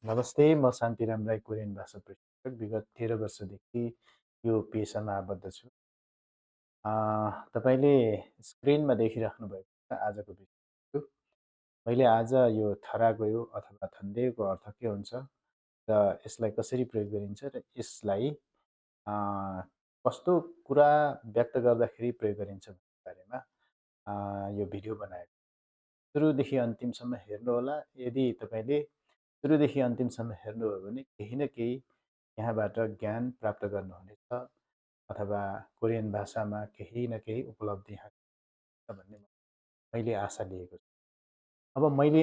नमस्ते, म शान्तिराम राई, कोरियन भाषा प्रशिक्षक। विगत 13 वर्षदेखि यो पेसामा आबद्ध छु। तपाईँले स्क्रिनमा देखिराख्नु भएको छ आजको विषय। मैले आज यो थरा गयो अथवा थन्देको अर्थ के हुन्छ र यसलाई कसरी प्रयोग गरिन्छ र यसलाई अ, कस्तो कुरा व्यक्त गर्दाखेरि प्रयोग गरिन्छ भन्ने बारेमा यो भिडियो बनाएको। सुरुदेखि अन्तिमसम्म हेर्नुहोला। यदि तपाईँले सुरुदेखि अन्तिमसम्म हेर्नुभयो भने केही न केही यहाँबाट ज्ञान प्राप्त गर्नुहुनेछ अथवा कोरियन भाषामा केही न केही उपलब्धि हासिल भन्ने मैले आशा लिएको छु। अब मैले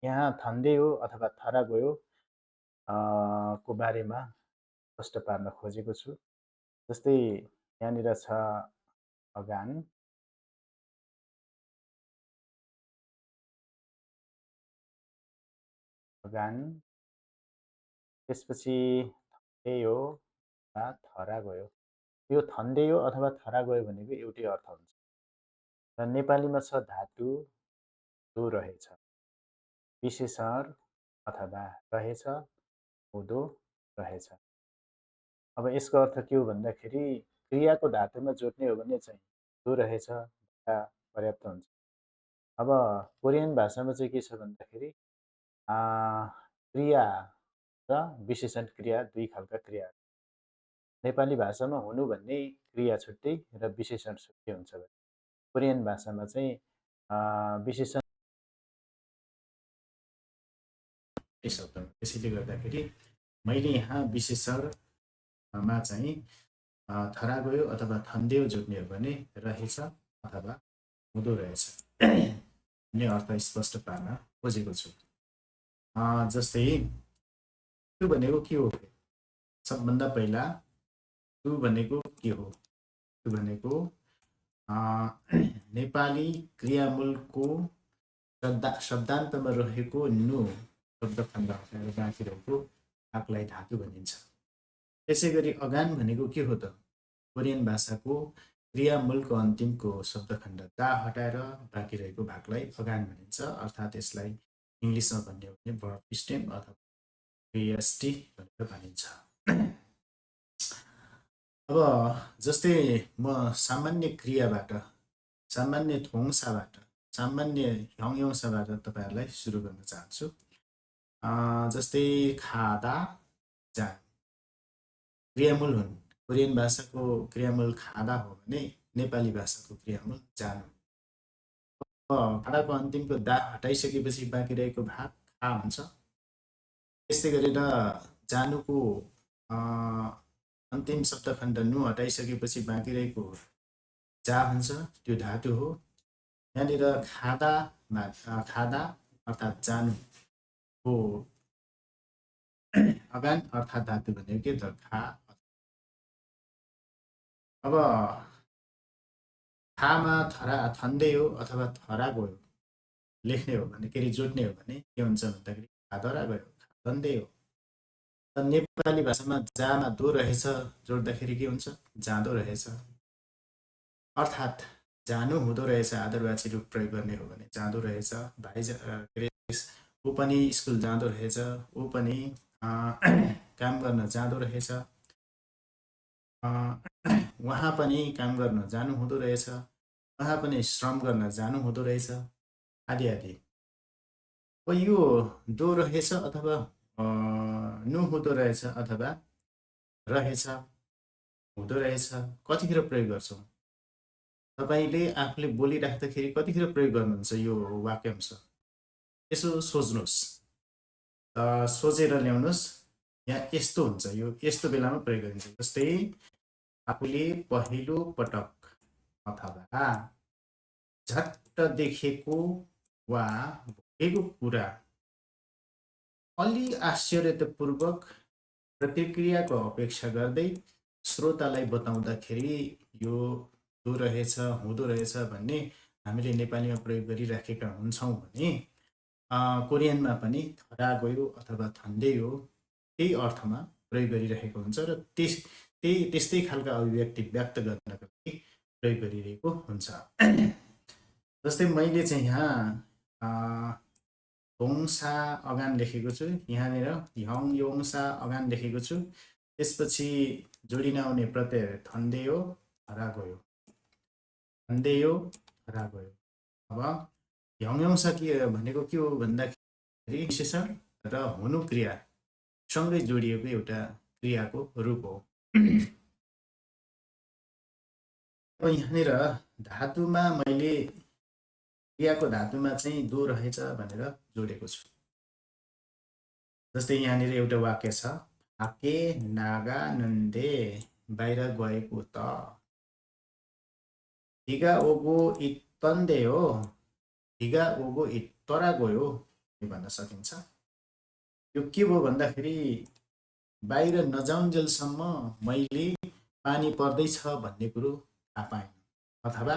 यहाँ थन्डे हो अथवा थरा गयो को बारेमा स्पष्ट पार्न खोजेको छु। जस्तै यहाँनिर छ अगान, अगान, त्यसपछि थन्डेयो वा थरा गयो। यो थन्डेयो अथवा थरा गयो भनेको एउटै अर्थ हुन्छ र नेपालीमा छ धातु दो रहेछ, विशेषण अथवा रहेछ, हुँदो रहेछ। अब यसको अर्थ के हो भन्दाखेरि क्रियाको धातुमा जोड्ने हो भने चाहिँ दो रहेछ पर्याप्त हुन्छ। अब कोरियन भाषामा चाहिँ के छ भन्दाखेरि क्रिया र विशेषण क्रिया दुई खालका क्रिया। नेपाली भाषामा हुनु भन्ने क्रिया छुट्टै र विशेषण छुट्टै हुन्छ भने कोरियन भाषामा चाहिँ विशेषण शब्द। त्यसैले गर्दाखेरि मैले यहाँ विशेषणमा चाहिँ थरा गयो अथवा थन्देउ जोड्ने हो भने रहेछ अथवा हुँदो रहेछ भन्ने अर्थ स्पष्ट पार्न खोजेको छु। जस्तै त्यो भनेको के हो? सबभन्दा पहिला त्यो भनेको के हो? त्यो भनेको नेपाली क्रियामूलको शब्दान्तमा रहेको नु शब्दखण्ड हटाएर बाँकी रहेको भागलाई धातु भनिन्छ। त्यसै गरी अगान भनेको के हो त? कोरियन भाषाको क्रियामूलको अन्तिमको शब्दखण्ड दा हटाएर बाँकी रहेको भागलाई अगान भनिन्छ। अर्थात् यसलाई इङ्ग्लिसमा भन्ने हो भने भर्ब स्टेम अथवा भिएसटी भनेर भनिन्छ। अब जस्तै म सामान्य क्रियाबाट, सामान्य थोङसाबाट, सामान्य ह्यङयङसाबाट तपाईँहरूलाई सुरु गर्न चाहन्छु। जस्तै खादा जान क्रियामूल हुन्। कोरियन भाषाको क्रियामूल खादा हो भने नेपाली भाषाको क्रियामूल जानु। खादाको अन्तिमको दा हटाइसकेपछि बाँकी रहेको भाग खा हुन्छ। त्यस्तै गरेर जानुको अन्तिम शब्दखण्ड नु हटाइसकेपछि बाँकी रहेको जा हुन्छ, त्यो धातु हो। यहाँनिर खादा अर्थात् जानुको अगान अर्थात् धातु भनेको के त? खा। अब खामा थन्डे हो अथवा थरा गयो लेख्ने हो भने, के अरे जोड्ने हो भने के हुन्छ भन्दाखेरि खाधरा गयो, खाधन्डे हो। नेपाली भाषामा जामा दो रहेछ जोड्दाखेरि के हुन्छ? जाँदो रहेछ। अर्थात् जानु हुँदो रहेछ। आदरवाची रूप प्रयोग गर्ने हो भने जाँदो रहेछ। भाइ के अरे ऊ पनि स्कुल जाँदो रहेछ, ऊ पनि काम गर्न जाँदो रहेछ, उहाँ पनि काम गर्न जानु हुँदो रहेछ, उहाँ पनि श्रम गर्न जानु हुँदो रहेछ, आदि आदि। यो दो रहेछ अथवा नु हुँदो रहेछ अथवा रहेछ हुँदो रहेछ कतिखेर प्रयोग गर्छौँ? तपाईँले आफूले बोलिराख्दाखेरि कतिखेर प्रयोग गर्नुहुन्छ यो वाक्यांश? यसो सोच्नुहोस्, सोचेर ल्याउनुहोस्। यहाँ यस्तो हुन्छ, यो यस्तो बेलामा प्रयोग गरिन्छ। जस्तै आफूले पहिलो पटक अथवा झट्ट देखेको वा भोगेको कुरा अलि आश्चर्यतापूर्वक प्रतिक्रियाको अपेक्षा गर्दै श्रोतालाई बताउँदाखेरि यो दो रहेछ, हुँदो रहेछ भन्ने हामीले नेपालीमा प्रयोग गरिराखेका हुन्छौँ भने कोरियनमा पनि थरा गयो अथवा थन्डे हो त्यही अर्थमा प्रयोग गरिरहेको हुन्छ र त्यस्तै खालका अभिव्यक्ति व्यक्त गर्नको लागि प्रयोग गरिरहेको हुन्छ। जस्तै मैले चाहिँ यहाँ योङसा अगान लेखेको छु, यहाँनिर ह्यङ योङसा अगान लेखेको छु। त्यसपछि जोडिन आउने प्रत्यय थन्देयो हरा गयो, थन्देयो हरा गयो। अब ह्यङ योङसा भनेको के हो भन्दाखेरि विशेषण र हुनु क्रिया सँगै जोडिएको एउटा क्रियाको रूप हो। अब यहाँनिर धातुमा मैले क्रियाको धातुमा चाहिँ दो रहेछ भनेर जोडेको छु। जस्तै यहाँनिर एउटा वाक्य छ, फाके नागा नन्दे बाहिर गएको त, हिगा ओगो इतन्दे हो, हिगा ओगो इतरा गयो भन्न सकिन्छ। यो के भयो भन्दाखेरि बाहिर नजाउन्जेलसम्म मैले पानी पर्दैछ भन्ने कुरो थाहा पाएँ, अथवा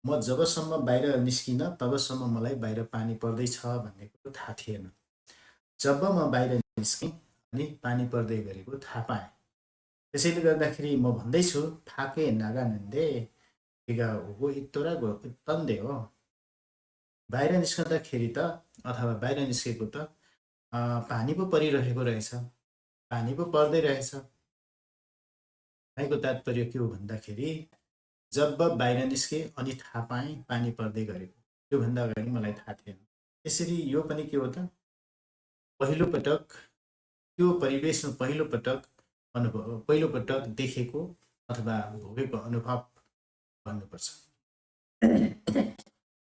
म जबसम्म बाहिर निस्किन तबसम्म मलाई बाहिर पानी पर्दैछ भन्ने कुरो थाहा थिएन। जब म बाहिर निस्केँ अनि पानी पर्दै गरेको थाहा पाएँ। त्यसैले गर्दाखेरि म भन्दैछु फाके नागानन्दे हिगा ओगो इतरा गयो इतन्दे हो, बाहिर निस्कँदाखेरि त अथवा बाहिर निस्केको त पानी पो परिरहेको रहेछ, पानी पो पर्दै रहेछ। भनेको तात्पर्य के हो भन्दाखेरि जब बाहिर निस्के अनि थाहा पाएँ पानी पर्दै गरेको, त्योभन्दा अगाडि मलाई थाहा थिएन। त्यसरी यो पनि के हो त, पहिलोपटक त्यो परिवेशमा पहिलोपटक देखेको अथवा भोगेको अनुभव भन्नुपर्छ।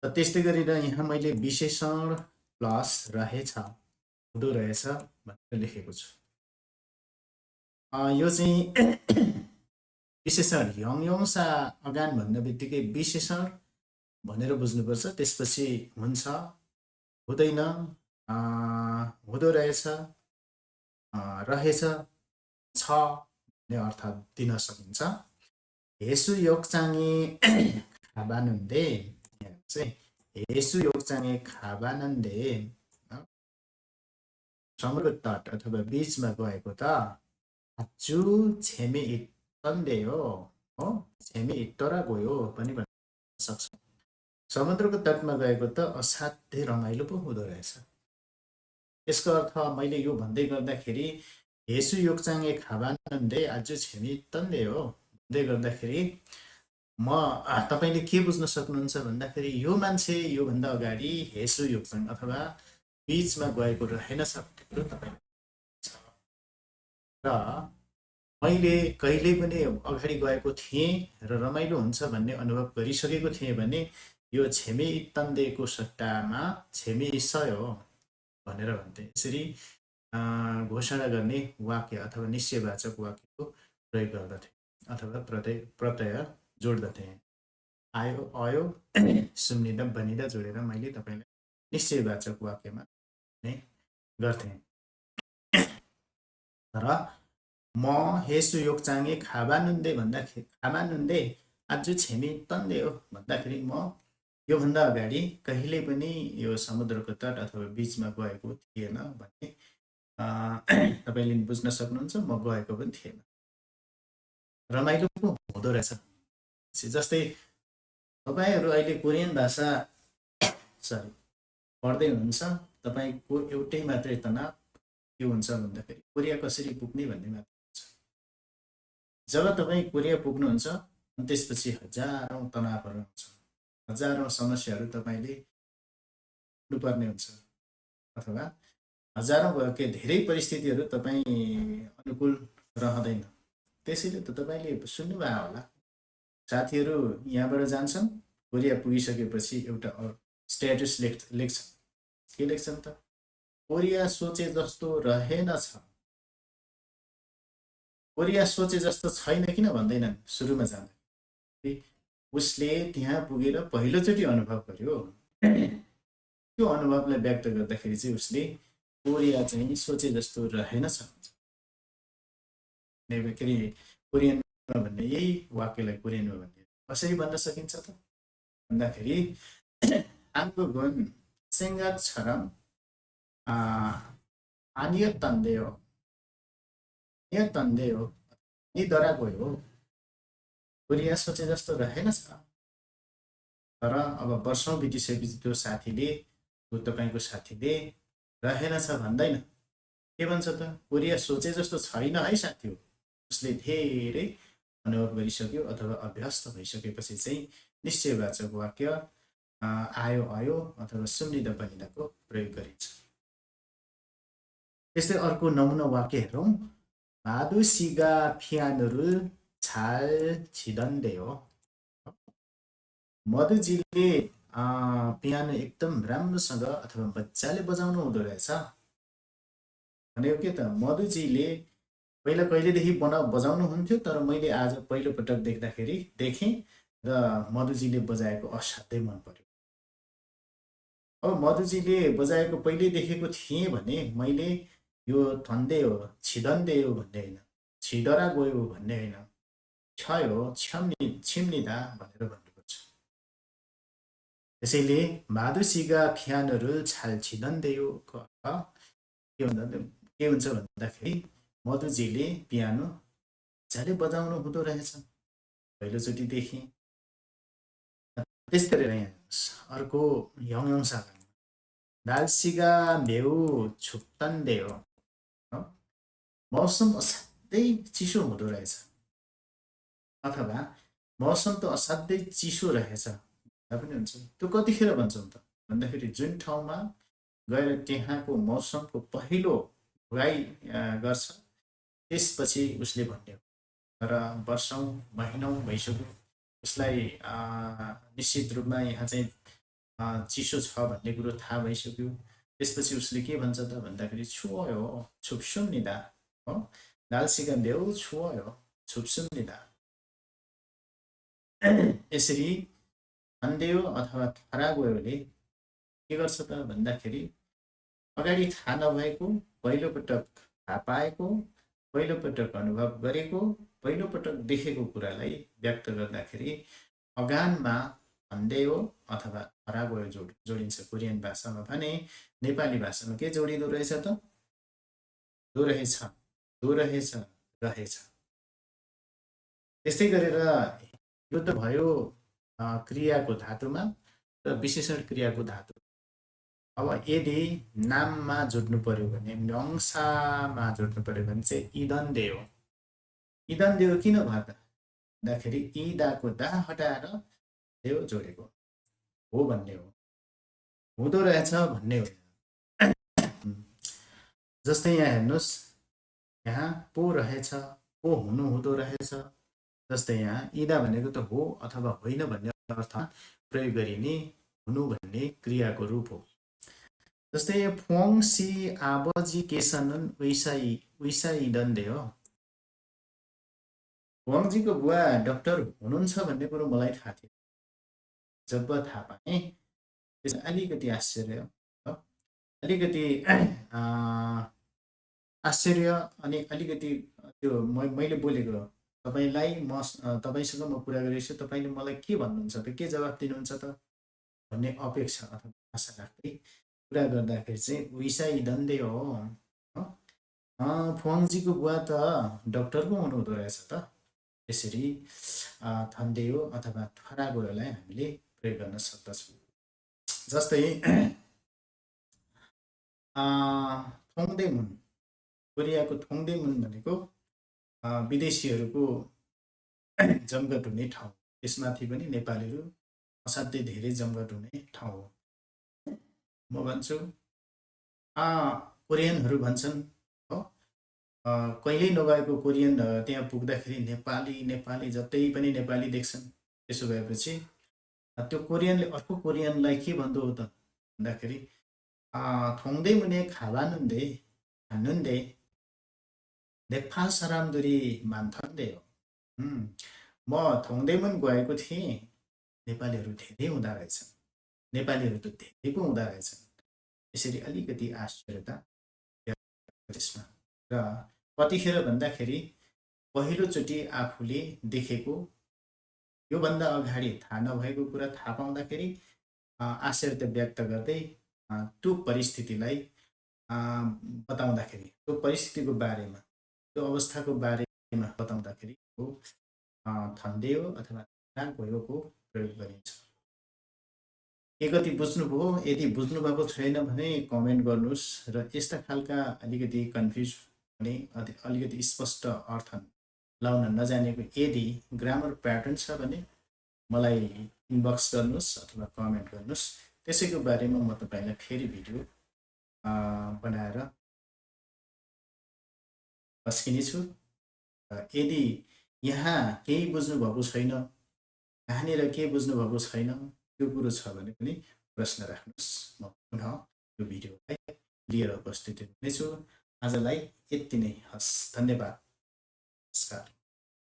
त्यस्तै गरेर यहाँ मैले विशेषण प्लस रहेछ हुँदो रहेछ भनेर लेखेको छु। यो चाहिँ विशेषण ह्यङ योङसा अगान भन्ने बित्तिकै विशेषण भनेर बुझ्नुपर्छ। त्यसपछि हुन्छ, हुँदैन, हुँदो रहेछ, रहेछ, छ भन्ने अर्थ दिन सकिन्छ। हेसु योगचाङे खाबानन्दे, चाहिँ हेसु योगचाङे खाबानन्दे समुद्र तट अथवा बीचमा गएको त आचु छेमे इतन्दे हो, छेमे इतरा गयो पनि भन्न सक्छ। समुद्रको तटमा गएको त असाध्यै रमाइलो पो हुँदो रहेछ। यसको अर्थ मैले यो भन्दै गर्दाखेरि हेसु योगचाङे खाबानन्दे आजु छेमी इतन्दे हो भन्दै गर्दाखेरि तपाईँले के बुझ्न सक्नुहुन्छ भन्दाखेरि यो मान्छे योभन्दा अगाडि हेसु योगचाङ अथवा बीचमा गएको रहेनछ भन्ने कुरो तपाईँले र मैले कहिल्यै पनि अगाडि गएको थिएँ र रमाइलो हुन्छ भन्ने अनुभव गरिसकेको थिएँ भने यो छेमे इतन्देको सट्टामा छेमे सय हो भनेर भन्थे। यसरी घोषणा गर्ने वाक्य अथवा निश्चयवाचक वाक्यको प्रयोग गर्दथे अथवा प्रत्यय जोड्दथे। आयो अयो सुम्निदा बनिदा जोडेर मैले तपाईँलाई निश्चयवाचक वाक्यमा गर्थेँ। र म हेसु योगचाङे खाबानुन्दे भन्दाखेरि खाबानुन्दे आज छेमी तन्दे हो भन्दाखेरि म योभन्दा अगाडि कहिल्यै पनि यो समुद्रको तट अथवा बीचमा गएको थिएन भन्ने तपाईँले बुझ्न सक्नुहुन्छ। म गएको पनि थिएन, रमाइलो पो हुँदो रहेछ। जस्तै तपाईँहरू अहिले कोरियन भाषा पढ्दै हुनुहुन्छ, तपाईँको एउटै मात्रै तनाव के हुन्छ भन्दाखेरि कोरिया कसरी पुग्ने भन्ने मात्र हुन्छ। जब तपाईँ कोरिया पुग्नुहुन्छ अनि त्यसपछि हजारौँ तनावहरू आउँछ, हजारौँ समस्याहरू तपाईँले पर्ने हुन्छ अथवा हजारौँ के धेरै परिस्थितिहरू तपाईँ अनुकूल रहँदैन। त्यसैले त तपाईँले सुन्नुभयो होला, साथीहरू यहाँबाट जान्छन्, कोरिया पुगिसकेपछि एउटा स्ट्याटस लेख्छन्। के लेख्छन् त, कोरिया सोचे जस्तो रहेनछ, कोरिया सोचे जस्तो छैन किन भन्दैनन्। सुरुमा जाँदा उसले त्यहाँ पुगेर पहिलोचोटि अनुभव गर्यो। त्यो अनुभवलाई व्यक्त गर्दाखेरि चाहिँ उसले कोरिया चाहिँ सोचे जस्तो रहेनछ के अरे कोरियनमा भन्ने यही वाक्यलाई कोरियनमा भन्ने कसरी भन्न सकिन्छ त भन्दाखेरि आङ्को गुण सेङ्गा छरम आनिय तन्दे हो, यहाँ तन्दे हो, यी दरा गयो, कोरिया सोचे जस्तो रहेनछ। तर अब वर्षौँ बितिसकेपछि त्यो साथीले, तपाईँको साथीले रहेनछ भन्दैन, के भन्छ त, कोरिया सोचे जस्तो छैन है साथी हो। उसले धेरै अनुभव गरिसक्यो अथवा अभ्यस्त भइसकेपछि चाहिँ निश्चयवाचक वाक्य आयो आयो अथवा सुम्निदा बनिदाको प्रयोग गरिन्छ। त्यस्तै अर्को नमुना वाक्य हेरौँ। माधुसिगा फियानरुल छाल छिदन्डे हो। मधुजीले पियानो एकदम राम्रोसँग अथवा मजाले बजाउनु हुँदो रहेछ भनेको के त, मधुजीले पहिला कहिलेदेखि बजाउनुहुन्थ्यो, तर मैले आज पहिलोपटक देख्दाखेरि देखेँ र मधुजीले बजाएको असाध्यै मन पर्यो। अब मधुजीले बजाएको पहिले देखेको थिएँ भने मैले यो धन्दे हो छिदन्दे हो भन्ने होइन, छिडरा गयो भन्ने होइन, क्षय हो छिम्निदा भनेर भन्नुपर्छ। त्यसैले माधुसिगा फियानहरू छाल छिदन्दे हो के हुन्छ भन्दाखेरि मधुजीले पियानो मजाले बजाउनु हुँदो रहेछ पहिलोचोटि देखेँ। त्यस्तै गरेर यहाँ अर्को यङसा नाल्सिगा भेउ छुप्तन्दे हो। मौसम असाध्यै चिसो हुँदो रहेछ अथवा मौसम त असाध्यै चिसो रहेछ पनि हुन्छ। त्यो कतिखेर भन्छौँ त भन्दाखेरि जुन ठाउँमा गएर त्यहाँको मौसमको पहिलो भुगाई गर्छ त्यसपछि उसले भन्ने हो। तर वर्षौँ महिनौँ भइसक्यो उसलाई निश्चित रूपमा यहाँ चाहिँ चिसो छ भन्ने कुरो थाहा भइसक्यो। त्यसपछि उसले के भन्छ त भन्दाखेरि छुयो छुप्सुम्निदा हो, नाल्सिगा भेउ छुयो छुप्सुम्निदा। यसरी अन्देयो अथवा थरागोयोले के गर्छ त भन्दाखेरि अगाडि थाहा नभएको, पहिलोपटक थाहा पाएको, पहिलोपटक अनुभव गरेको, पहिलोपटक देखेको कुरालाई व्यक्त गर्दाखेरि अगानमा अन्देयो अथवा थरागोयो जोडिन्छ कोरियन भाषामा भने नेपाली भाषामा के जोडिँदो रहेछ त, दो रहेछ, दो रहेछ, रहेछ। त्यस्तै गरेर यो त भयो क्रियाको धातुमा र विशेषण क्रियाको धातु। अब यदि नाममा जोड्नु पर्यो भने म्यङ्सामा जोड्नु पर्यो भने चाहिँ इदन देयो। इदन देयो किन भयो त भन्दाखेरि इदाको दा हटाएर देव जोडेको हो भन्ने हो, हुँदो रहेछ भन्ने हो। जस्तै यहाँ हेर्नुहोस्, यहाँ पो रहेछ, पो हुनु हुँदो रहेछ। जस्तै यहाँ इदा भनेको त हो अथवा होइन भन्ने अर्थमा प्रयोग गरिने हुनु भन्ने क्रियाको रूप हो। जस्तै फोङसी आबजी केसनन उइसाई दन्दे हो। फोङजीको बुवा डाक्टर हुनुहुन्छ भन्ने कुरो मलाई थाहा थियो। जब थाहा पाएँ त्यसमा अलिकति आश्चर्य हो, अलिकति आश्चर्य अनि अलिकति त्यो मैले बोलेको तपाईँलाई तपाईँसँग म कुरा गरिरहेछु, तपाईँले मलाई के भन्नुहुन्छ त, के जवाफ दिनुहुन्छ त भन्ने अपेक्षा अथवा आशा राख्दै कुरा गर्दाखेरि चाहिँ उइसाई दन्दे हो। फुवाङजीको बुवा त डाक्टर पो हुनुहुँदो रहेछ त। यसरी थन्देयो अथवा थरागोयोलाई हामीले प्रयोग गर्न सक्दछौँ। जस्तै थोङदेमुन, कोरियाको थोङदेमुन भनेको विदेशीहरूको जमघट हुने ठाउँ, त्यसमाथि पनि नेपालीहरू असाध्यै धेरै जमघट हुने ठाउँ हो। म भन्छु कोरियनहरू भन्छन् हो, कहिल्यै नगएको कोरियन त्यहाँ पुग्दाखेरि नेपाली नेपाली जतै पनि नेपाली देख्छन्। त्यसो भएपछि त्यो कोरियनले अर्को कोरियनलाई के भन्दो हो त भन्दाखेरि थोङदै मुने खावानुन्दे हानुन्दे नेपाल सरामदुरी मान्थन्दे हो। म थोङदैमुन गएको थिएँ, नेपालीहरू धेरै हुँदा रहेछन्, नेपालीहरू त धेरै पो हुँदा रहेछन्। यसरी अलिकति आश्चर्यता त्यसमा र कतिखेर भन्दाखेरि पहिलोचोटि आफूले देखेको, योभन्दा अगाडि थाहा नभएको कुरा थाहा पाउँदाखेरि आश्चर्य व्यक्त गर्दै त्यो परिस्थितिलाई बताउँदाखेरि, त्यो परिस्थितिको बारेमा, त्यो अवस्थाको बारेमा बताउँदाखेरि थन्देयो अथवा गयोको प्रयोग गरिन्छ। के कति बुझ्नुभयो? यदि बुझ्नुभएको छैन भने कमेन्ट गर्नुहोस् र यस्ता खालका अलिकति कन्फ्युज भने अलिकति स्पष्ट अर्थ लाउन नजानेको यदि ग्रामर प्याटर्न छ भने मलाई इनबक्स गर्नुहोस् अथवा कमेन्ट गर्नुहोस्। त्यसैको बारेमा म तपाईँलाई फेरि भिडियो बनाएर पस्किनेछु। यदि यहाँ केही बुझ्नुभएको छैन, कहाँनिर के बुझ्नुभएको छैन त्यो कुरो छ भने पनि प्रश्न राख्नुहोस्। म पुनः यो भिडियोलाई लिएर उपस्थित हुनेछु। आजलाई यति नै। हस्, धन्यवाद, नमस्कार।